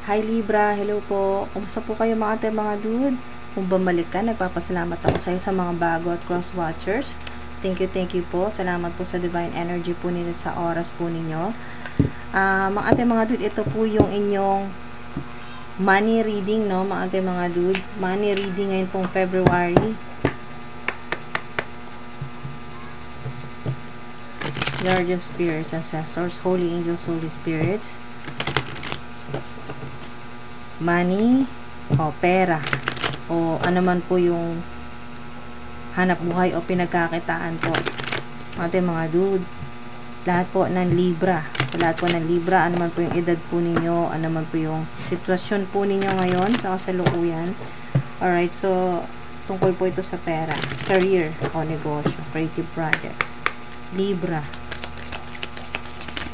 Hi Libra, hello po. Kumusta po kayo mga dude? Kung bumalik ka, nagpapasalamat ako sa iyo sa mga bago at cross watchers. Thank you po. Salamat po sa divine energy po ninyo sa oras po ninyo. Mga dude, ito po yung inyong money reading, no? Mga dude, money reading ngayon pong February. Guardian spirits, ancestors, holy angels, holy spirits. Money o pera o ano man po yung hanap buhay o pinagkakitaan po. Mga dude, lahat po ng Libra, ano man po yung edad po ninyo, ano man po yung sitwasyon po ninyo ngayon sa kasalukuyan. Alright, so tungkol po ito sa pera, career o negosyo, creative projects. Libra,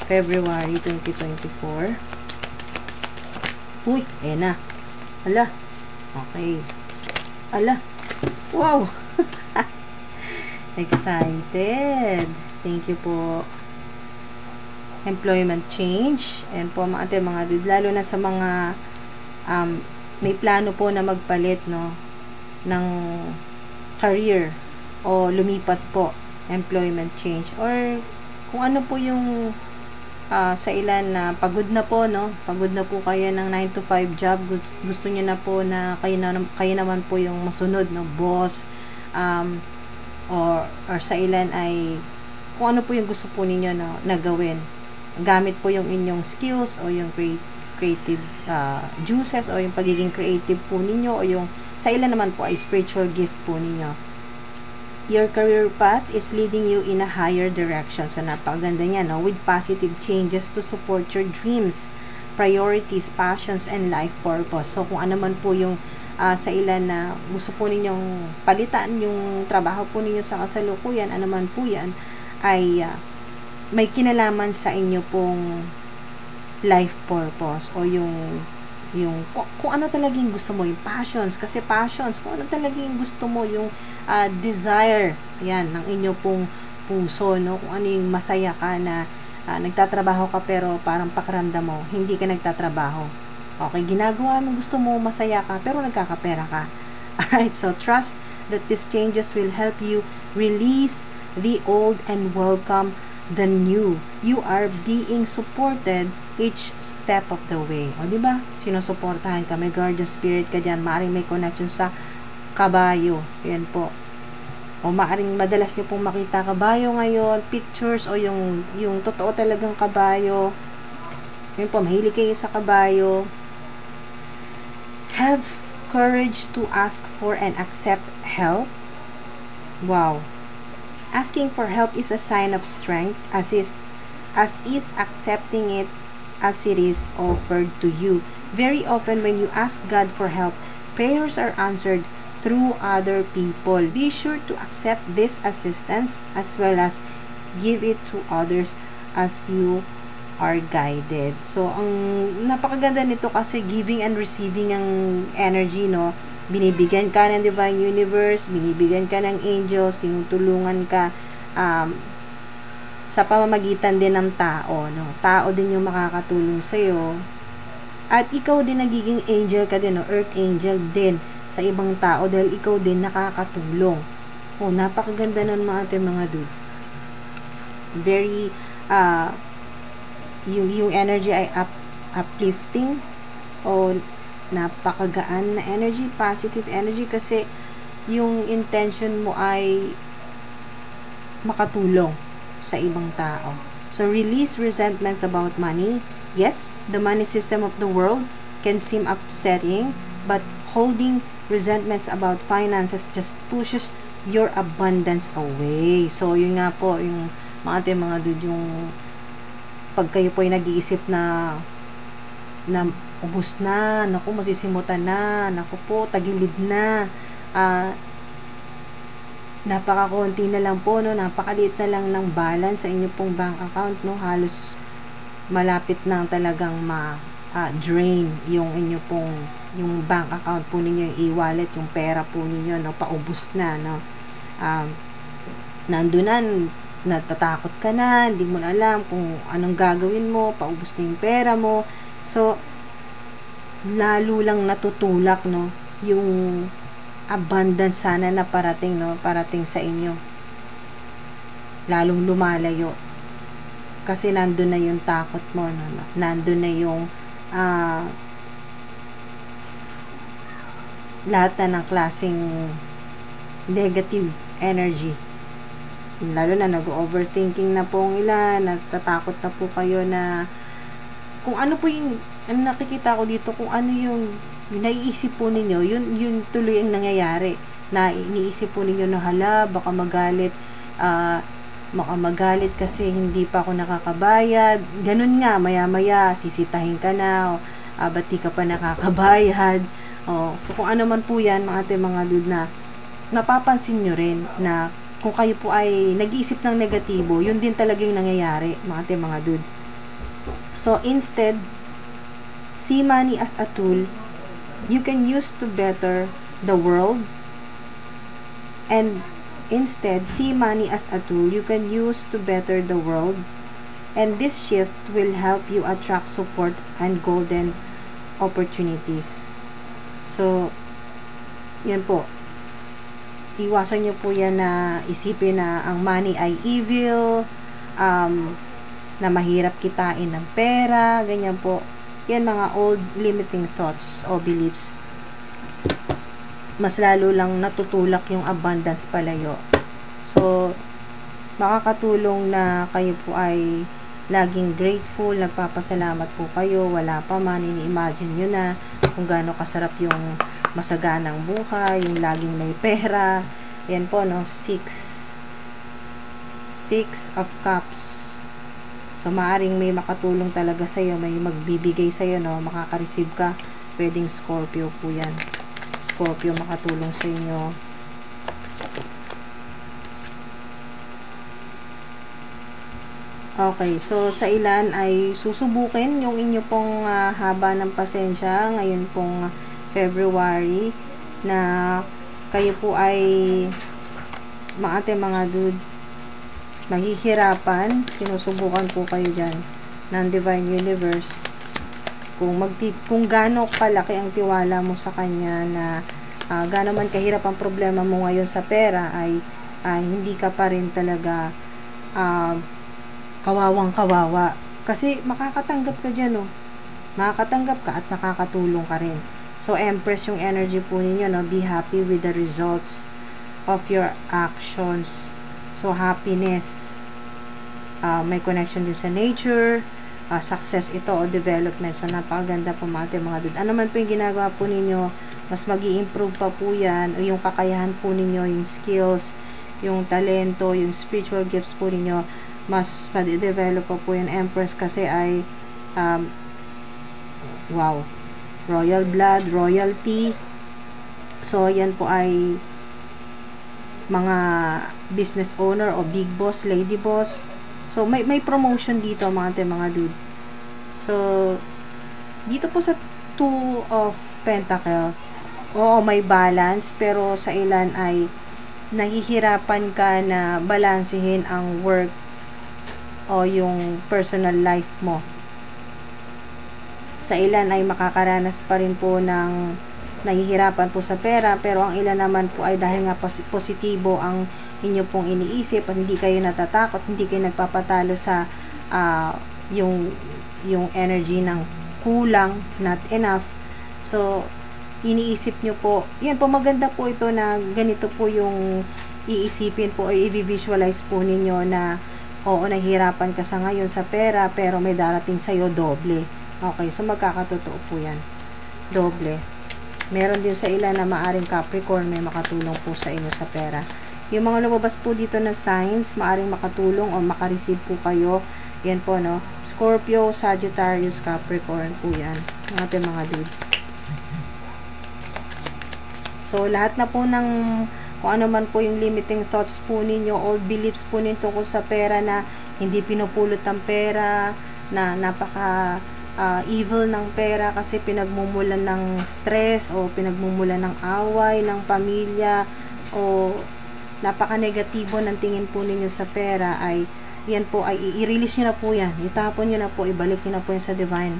February 2024. Uy, na. Ala. Okay. Ala. Wow. Excited. Thank you po. Employment change. And po mga dude, lalo na sa mga may plano po na magpalit, no, ng career o lumipat po. Employment change. Or kung ano po yung sa ilan na pagod na po, no? Pagod na po kayo ng 9 to 5 job. Gusto niyo na po na kayo naman po yung masunod, no? Boss. Or sa ilan ay kung ano po yung gusto po ninyo na gawin. Gamit po yung inyong skills o yung creative juices o yung pagiging creative po ninyo o yung sa ilan naman po ay spiritual gift po ninyo. Your career path is leading you in a higher direction. So, napakaganda niya, no? With positive changes to support your dreams, priorities, passions, and life purpose. So, kung ano man po yung sa ilan na gusto po ninyong palitan yung trabaho po ninyo sa kasalukuyan, ano man po yan, ay may kinalaman sa inyo pong life purpose o yung kung ano talagang gusto mo, yung passions, kasi passions, kung ano talagang gusto mo, yung desire, yan, ng inyo pong puso, no? Kung ano yung masaya ka na nagtatrabaho ka pero parang pakiramdam mo, hindi ka nagtatrabaho. Okay, ginagawa mo, gusto mo, masaya ka, pero nagkakapera ka. Alright, so trust that these changes will help you release the old and welcome the new. You are being supported each step of the way. O, diba? Sinusuportahan ka. May guardian spirit ka dyan. Maaring may connection sa kabayo. Yan po. O maaring madalas nyo pong makita kabayo ngayon, pictures, o yung totoo talagang kabayo. Yan po, mahilig kayo sa kabayo. Have courage to ask for and accept help. Wow. Asking for help is a sign of strength, as is accepting it as it is offered to you. Very often when you ask God for help, prayers are answered through other people. Be sure to accept this assistance as well as give it to others as you are guided. So, ang napakaganda nito kasi giving and receiving ang energy, no? Binibigyan ka ng divine universe, binibigyan ka ng angels, tinutulungan ka sa pamamagitan din ng tao, no? Tao din yung makakatulong sa'yo. At ikaw din nagiging angel ka din, no? Earth angel din sa ibang tao dahil ikaw din nakakatulong. Oh, napakaganda nun mga dude. Very, yung energy ay uplifting o napakagaan na energy, positive energy kasi yung intention mo ay makatulong sa ibang tao. So, release resentments about money. Yes, the money system of the world can seem upsetting, but holding resentments about finances just pushes your abundance away. So, yun nga po, yung mga dude, yung pag kayo po ay nag-iisip na ubos na, naku, masisimutan na, naku po, tagilid na, napakakunti na lang po, no, napakaliit na lang ng balance sa inyo pong bank account, no, halos malapit na talagang drain yung inyo pong, yung bank account po ninyo, yung e-wallet, yung pera po ninyo, no, paubos na, no, nandun na, natatakot ka na, hindi mo na alam kung anong gagawin mo, paubos na yung pera mo. So, lalo lang natutulak, no, yung abundance sana na parating, no, parating sa inyo. Lalong lumalayo. Kasi nandun na yung takot mo, no? Nandun na yung lahat na ng klaseng negative energy. Lalo na nag-overthinking na po ang ilan, natatakot na po kayo na kung ano po yung nakikita ko dito, kung ano yung naiisip po ninyo, yun tuloy ang nangyayari. Na iniisip po ninyo na hala, baka magalit kasi hindi pa ako nakakabayad. Ganun nga, maya-maya, sisitahin ka na, ba't di ka pa nakakabayad. So kung ano man po yan, mga dude, na napapansin nyo rin na kung kayo po ay nag-iisip ng negatibo, yun din talaga yung nangyayari, mga dude. So instead, see money as a tool you can use to better the world. And instead, see money as a tool you can use to better the world. And this shift will help you attract support and golden opportunities. So, yan po. Iwasan nyo po yan na isipin na ang money ay evil, na mahirap kitain ng pera, ganyan po. Yan mga old limiting thoughts o beliefs. Mas lalo lang natutulak yung abundance palayo. So, makakatulong na kayo po ay laging grateful, nagpapasalamat po kayo, wala pa man, ini-imagine nyo na kung gaano kasarap yung masaganang buhay, yung laging may pera. Yan po, no, 6 of Cups. So, maaring may makatulong talaga sa'yo, may magbibigay sa'yo, no, makaka-receive ka. Pwedeng Scorpio po yan. Scorpio makatulong sa inyo. Okay, so sa ilan ay susubukin yung inyo pong haba ng pasensya ngayon pong February, na kayo po ay mga dude, mahihirapan. Sinusubukan po kayo dyan ng Divine Universe kung gaano kalaki ang tiwala mo sa kanya, na gaano man kahirap ang problema mo ngayon sa pera, ay hindi ka pa rin talaga kawawang kawawa, kasi makakatanggap ka dyan, no? Makakatanggap ka at makakatulong ka rin. So Empress yung energy po ninyo, no? Be happy with the results of your actions. So happiness, may connection din sa nature, success ito o development. So napakaganda po mga dude. Ano man po yung ginagawa po ninyo, mas mag-i-improve pa po yan, o yung kakayahan po ninyo, yung skills, yung talento, yung spiritual gifts po ninyo, mas ma-develop pa po yung Empress, kasi ay wow, royal blood, royalty. So yan po ay mga business owner o big boss, lady boss. So may promotion dito mga dude. So dito po sa 2 of Pentacles, oo, may balance, pero sa ilan ay nahihirapan ka na balansehin ang work o yung personal life mo. Sa ilan ay makakaranas pa rin po ng nahihirapan po sa pera, pero ang ilan naman po ay dahil nga positibo ang inyo pong iniisip at hindi kayo natatakot, hindi kayo nagpapatalo sa yung energy ng kulang, not enough. So iniisip nyo po, yan po, maganda po ito na ganito po yung iisipin po o i-visualize po ninyo, na oo, nahihirapan ka sa ngayon sa pera, pero may darating sa'yo doble. Okay, so magkakatotoo po yan. Doble. Meron din sa ilan na maaring Capricorn, may makatulong po sa inyo sa pera. Yung mga lumabas po dito na signs, maaring makatulong o makareceive po kayo. Yan po, no? Scorpio, Sagittarius, Capricorn po yan. Mga dude. So, lahat na po ng kung ano man po yung limiting thoughts po ninyo, old beliefs po ninyo tungkol sa pera, na hindi pinupulot ang pera, na napaka evil ng pera kasi pinagmumulan ng stress o pinagmumulan ng away ng pamilya, o napaka negatibo ng tingin po ninyo sa pera, ay yan po ay i-release nyo na po yan, itapon nyo na po, ibalik nyo na po yan sa Divine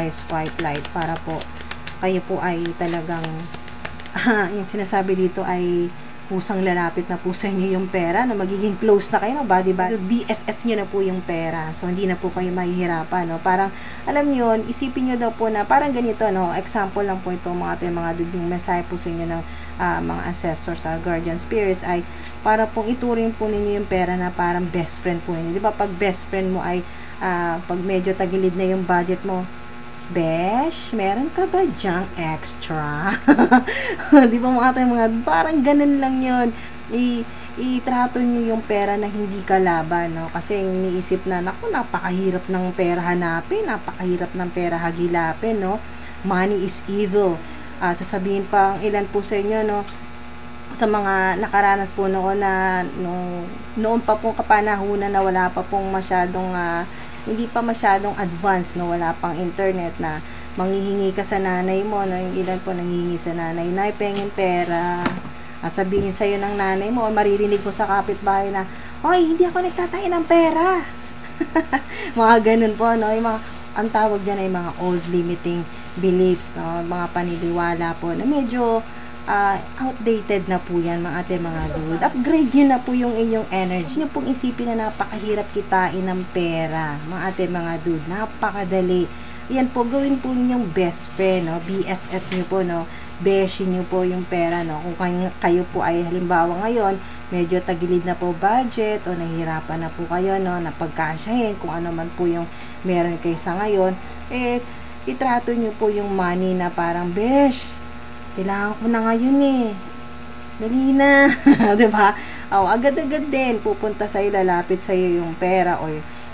Ice White Light, para po kayo po ay talagang yung sinasabi dito ay pusang lalapit na po sa inyo yung pera, na magiging close na kayo, no? Body BFF nyo na po yung pera. So, hindi na po kayo mahihirapan, no? Parang, alam nyo, isipin nyo daw po na, parang ganito, no? Example lang po ito, mga duding mensahe po sa inyo ng mga ancestors, guardian spirits, ay para pong ituring po ninyo yung pera na parang best friend po ninyo. Di ba? Pag best friend mo ay, pag medyo tagilid na yung budget mo, Besh, meron ka ba dyang extra? Di ba mga parang ganun lang yun. Itrato nyo yung pera na hindi kalaban, no? Kasi iniisip na, naku, napakahirap ng pera hanapin, napakahirap ng pera hagilapin, no? Money is evil. Sasabihin pa ang ilan po sa inyo, no? Sa mga nakaranas po noon na noon pa pong kapanahunan na wala pa pong masyadong hindi pa masyadong advanced, no, wala pang internet, na manghihingi ka sa nanay mo, no, yung ilan po nanghihingi sa nanay, nay, pengin pera, sabihin sa'yo ng nanay mo, o maririnig mo sa kapitbahay na, hoy, hindi ako nagtatain ng pera. Mga ganun po, no, yung mga, ang tawag dyan ay mga old limiting beliefs, no, mga paniniwala po, na medyo outdated na po yan, mga dude. Upgrade nyo na po yung inyong energy. Nyo pong isipin na napakahirap kitain ng pera, mga dude. Napakadali. Yan po, gawin po ninyong best friend, no? BFF nyo po, no? Beshi nyo po yung pera, no? Kung kayo po ay halimbawa ngayon, medyo tagilid na po budget o nahihirapan na po kayo, no? Napagkasyahin kung ano man po yung meron kayo sa ngayon, itrato nyo po yung money na parang, besh, kailangan ko na ngayon dali na. Diba? Agad-agad din pupunta sa'yo, lalapit sa'yo yung pera o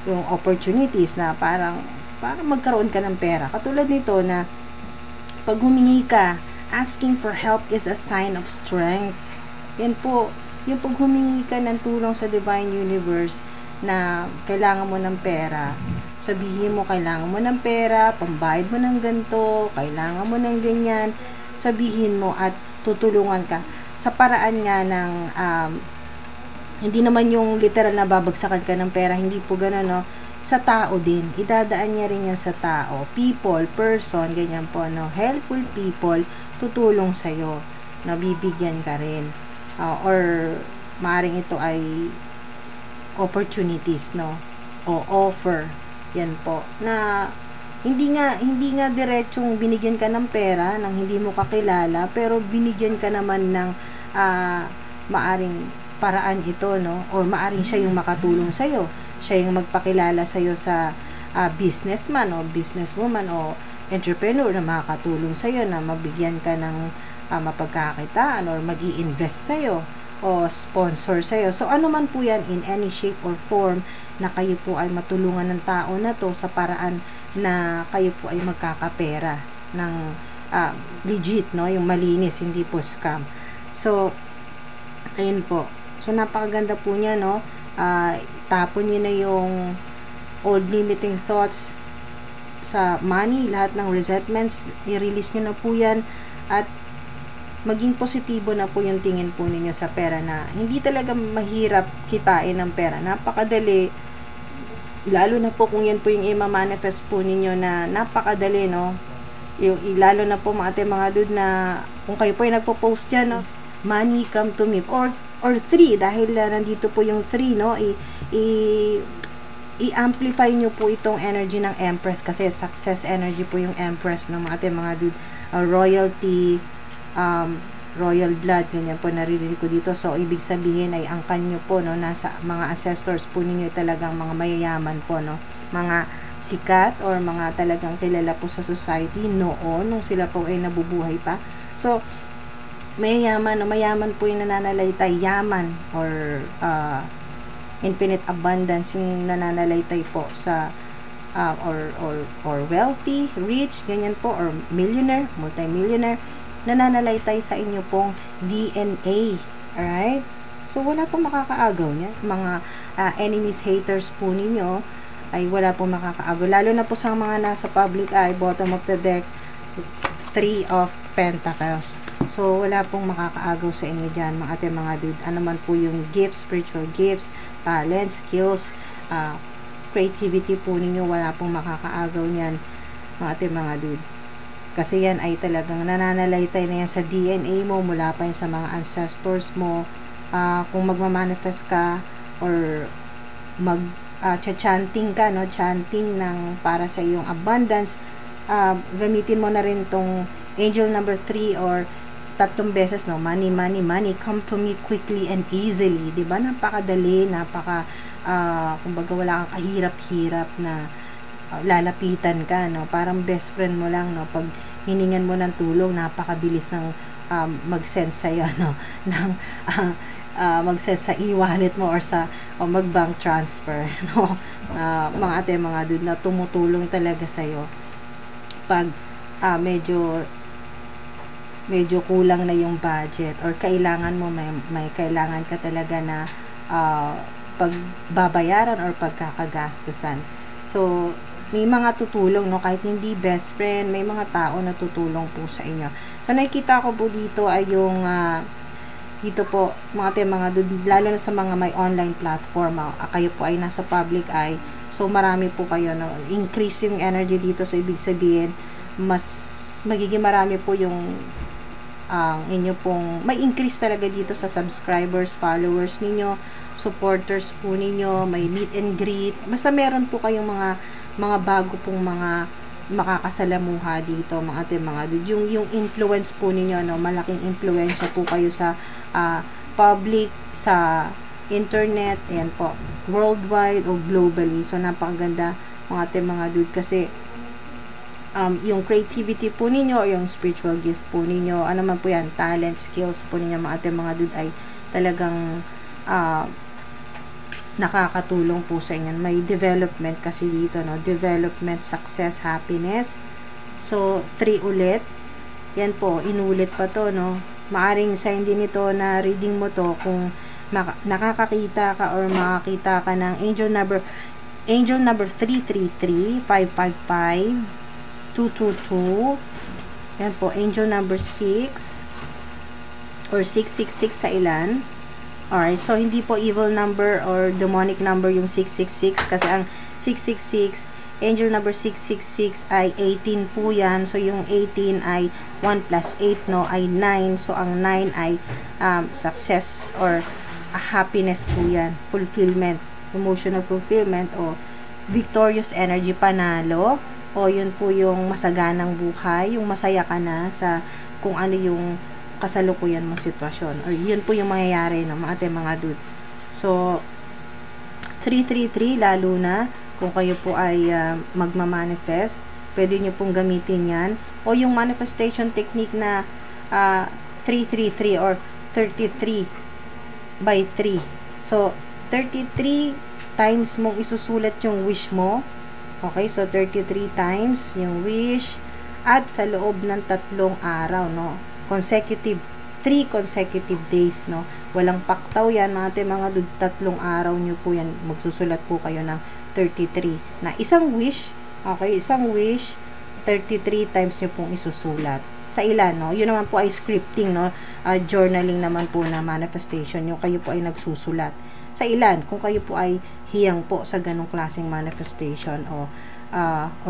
yung opportunities na parang magkaroon ka ng pera. Katulad nito na pag humingi ka, asking for help is a sign of strength. Yan po, yung pag humingi ka ng tulong sa divine universe na kailangan mo ng pera, sabihin mo kailangan mo ng pera, pambayad mo ng ganito, kailangan mo ng ganyan, sabihin mo at tutulungan ka sa paraan nga ng hindi naman yung literal na babagsakan ka ng pera, hindi po gano'n, no? Sa tao din, idadaan niya rin yan sa tao, people, person, ganyan po, no? Helpful people, tutulong sa'yo, nabibigyan ka rin, or maaring ito ay opportunities, no? O offer, yan po, na hindi nga diretsong binigyan ka ng pera nang hindi mo kakilala, pero binigyan ka naman ng maaring paraan ito, no? Or maaring siya yung makatulong sa'yo, siya yung magpakilala sa'yo sa businessman o businesswoman o entrepreneur na makakatulong sa'yo, na mabigyan ka ng mapagkakitaan or mag-i-invest sa'yo o sponsor sa'yo. So, ano man po yan, in any shape or form, na kayo po ay matulungan ng tao na to sa paraan na kayo po ay magkakapera ng legit, no? Yung malinis, hindi po scam. So, ayun po. So, napakaganda po niya, no? Tapon niyo na yung old limiting thoughts sa money, lahat ng resentments, i-release niyo na po yan, at maging positibo na po yung tingin po ninyo sa pera, na hindi talaga mahirap kitain ng pera. Napakadali. Lalo na po kung yan po yung i-manifest po ninyo, na napakadali, no? Lalo na po mga dude, na kung kayo po yung nagpo-post dyan, no? Money come to me, or 3, dahil nandito po yung 3, no? I-amplify nyo po itong energy ng Empress, kasi success energy po yung Empress, no? Mga dude, royalty, royal blood, ganyan po naririnig ko dito. So, ibig sabihin ay ang kanyo po, no, nasa mga ancestors po ninyo talagang mga mayayaman po, no, mga sikat or mga talagang kilala po sa society noon, nung sila po ay nabubuhay pa. So, mayayaman, no, mayaman po yung nananalaytay, yaman or infinite abundance yung nananalaytay po sa or wealthy, rich, ganyan po, or millionaire, multimillionaire, nananalaytay sa inyo pong DNA. Alright? So, wala pong makakaagaw niya. Mga enemies, haters po ninyo, ay wala pong makakaagaw. Lalo na po sa mga nasa public eye, bottom of the deck, 3 of Pentacles. So, wala pong makakaagaw sa inyo dyan, mga dude. Ano man po yung gifts, spiritual gifts, talents, skills, creativity po ninyo, wala pong makakaagaw niyan, mga dude. Kasi yan ay talagang nananalaytay na yan sa DNA mo, mula pa yan sa mga ancestors mo. Kung magmamanifest ka or chanting ka, no, chanting ng para sa iyong abundance, gamitin mo na rin tong angel number 3 or 3 beses, no, money, money, money, come to me quickly and easily, di ba? Napakadali, kumbaga wala kang kahirap-hirap na lalapitan ka, no, parang best friend mo lang, no, pag hiningan mo ng tulong, napakabilis ng mag-send sa'yo, no, ng mag-send sa e-wallet mo or mag-bank transfer, no, mga ate, mga dude, na tumutulong talaga sa'yo pag medyo kulang na yung budget or kailangan mo, may kailangan ka talaga na pagbabayaran or pagkakagastusan. So, may mga tutulong, no, kahit hindi best friend, may mga tao na tutulong po sa inyo. So, nakikita ko po dito ay yung dito po, mga lalo na sa mga may online platform, kayo po ay nasa public eye, so marami po kayo, no, increase yung energy dito, so ibig sabihin, mas magiging marami po yung inyo pong, may increase talaga dito sa subscribers, followers ninyo, supporters po ninyo, may meet and greet, basta meron po kayong mga bago pong mga makakasalamuha dito, mga ate, mga dude. Yung influence po ninyo, no, malaking influensya po kayo sa public, sa internet, ayan po, worldwide o globally. So, napakaganda, mga ate, mga dude, kasi yung creativity po ninyo o yung spiritual gift po ninyo, ano man po yan, talent, skills po ninyo, mga ate, mga dude, ay talagang nakakatulong po sa inyo. May development kasi dito, no? Development, success, happiness. So, 3 ulit. Yan po, inulit pa to, no? Maaring sign din ito na reading mo to kung nakakakita ka or makakita ka ng angel number 333, 555, 222. Yan po, angel number 6 or 666 sa ilan. Alright, so hindi po evil number or demonic number yung 666 kasi ang 666, angel number 666 ay 18 po yan. So yung 18 ay 1 plus 8, no, ay 9. So ang 9 ay success or happiness po yan, fulfillment, emotional fulfillment o victorious energy, panalo, o yun po yung masaganang buhay, yung masaya ka na sa kung ano yung kasalukuyan mong sitwasyon, or yun po yung mangyayari, no, mga ate, mga dude. So 333, lalo na kung kayo po ay magmamanifest, pwede nyo pong gamitin yan, o yung manifestation technique na 333 or 33 by 3. So 33 times mong isusulat yung wish mo. Okay, so 33 times yung wish, at sa loob ng 3 araw, no, consecutive, 3 consecutive days, no, walang paktaw yan, mga dude, 3 araw nyo po yan, magsusulat po kayo ng 33 na isang wish. Okay, isang wish, 33 times nyo pong isusulat. Sa ilan, no, yun naman po ay scripting, no, journaling naman po na manifestation, yung kayo po ay nagsusulat. Sa ilan, kung kayo po ay hiyang po sa ganong klaseng manifestation or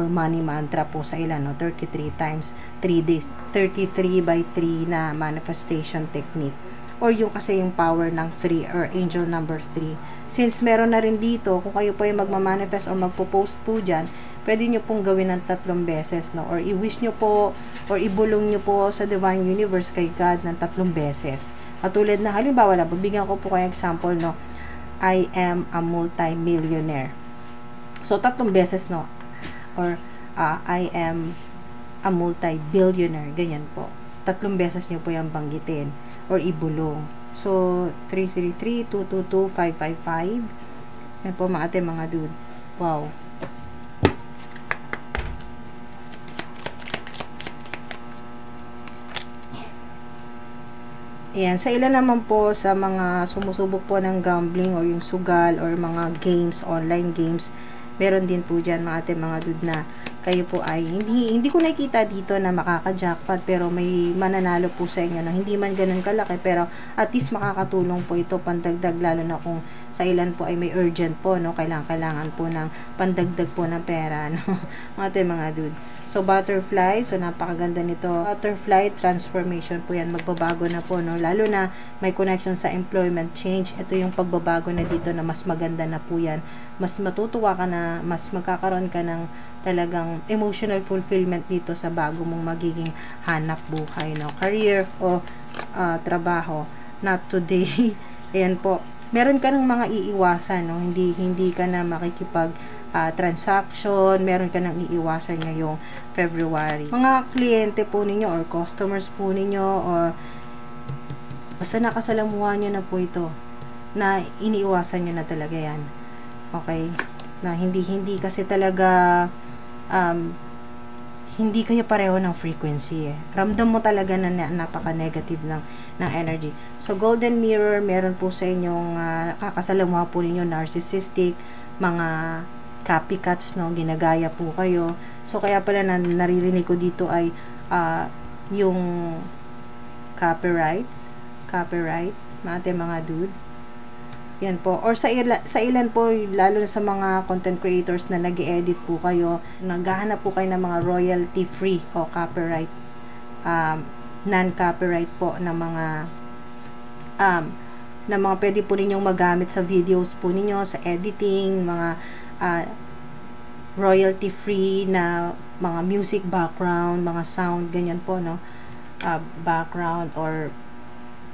money mantra po, sa ilan, no, 33 times 3 days, 33 by 3 na manifestation technique, or yung kasi yung power ng 3 or angel number 3. Since meron na rin dito, kung kayo po ay magmamanifest or magpo-post po dyan, pwede nyo pong gawin ng 3 beses, no, or i-wish nyo po or ibulong nyo po sa divine universe, kay God, ng 3 beses. Katulad na, halimbawa lang, bibigyan ko po kayo example, no, I am a multi-millionaire. So 3 beses, no, or I am a multi-billionaire, ganyan po. 3 beses nyo po yung banggitin or ibulong. So 333, 222, 555. Yan po, mga ate, mga dude. Wow. Ayan, sa ilan naman po sa mga sumusubok po ng gambling or yung sugal or mga games, online games, meron din po dyan, mga ate, mga dude, na kayo po ay hindi ko nakikita dito na makaka-jackpot, pero may mananalo po sa inyo, no? Hindi man ganun kalaki, pero at least makakatulong po ito pandagdag, lalo na kung sa ilan po ay may urgent po, no, kailangan po ng pandagdag po ng pera, no, mga ate, mga dude. So, butterfly. So, napakaganda nito. Butterfly transformation po yan. Magbabago na po, no? Lalo na may connection sa employment change. Ito yung pagbabago na dito na mas maganda na po yan. Mas matutuwa ka na, mas magkakaroon ka ng talagang emotional fulfillment dito sa bago mong magiging hanap buhay, no? Career o trabaho. Not today. Ayan po. Meron ka ng mga iiwasan, no? Hindi ka na makikipag transaction, meron ka nang iiwasan ngayong February. Mga kliyente po ninyo or customers po ninyo or basta nakasalamuhan nyo na po ito na iniiwasan nyo na talaga yan. Okay? Na hindi kasi talaga hindi kayo pareho ng frequency eh. Ramdam mo talaga na napaka-negative ng energy. So, golden mirror, meron po sa inyong kakasalamuha po ninyo, narcissistic, mga copycats, no, ginagaya po kayo. So, kaya pala naririnig ko dito ay yung copyright, mga dude. Yan po. Or sa ilan po, lalo na sa mga content creators na nag-edit po kayo, naghahanap po kayo ng mga royalty free o copyright, non-copyright po na mga pwede po ninyong magamit sa videos po ninyo, sa editing, mga royalty free na mga music background, mga sound, ganyan po, no? Background or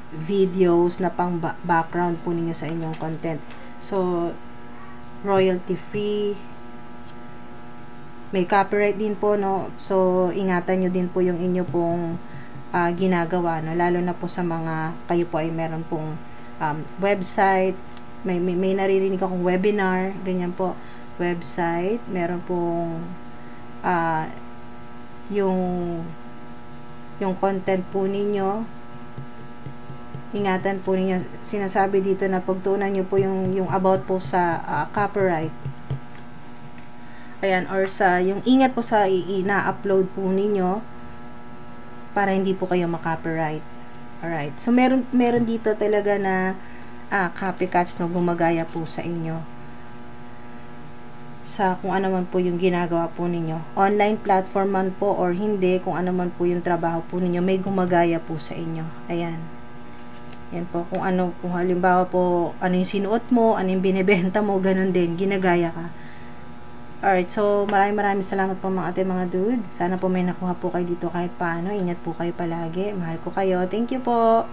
videos na pang background po ninyo sa inyong content. So, royalty free. May copyright din po, no? So, ingatan nyo din po yung inyo pong ginagawa, no? Lalo na po sa mga, kayo po ay meron pong website, may naririnig akong webinar, ganyan po, website, meron pong yung content po ninyo, ingatan po ninyo, sinasabi dito na pagtuunan nyo po yung about po sa copyright, ayan, or sa, yung ingat po sa ina-upload po ninyo para hindi po kayo ma-copyright. Alright, so meron dito talaga na copycats, no, gumagaya po sa inyo sa kung ano man po yung ginagawa po ninyo, online platform man po or hindi, kung ano man po yung trabaho po ninyo, may gumagaya po sa inyo. Ayan, yan po, kung halimbawa po, ano yung sinuot mo, ano yung binibenta mo, ganun din, ginagaya ka. Alright, so maraming salamat po mga ate, mga dude. Sana po may nakuha po kayo dito kahit paano. Ingat po kayo palagi, mahal ko kayo, thank you po.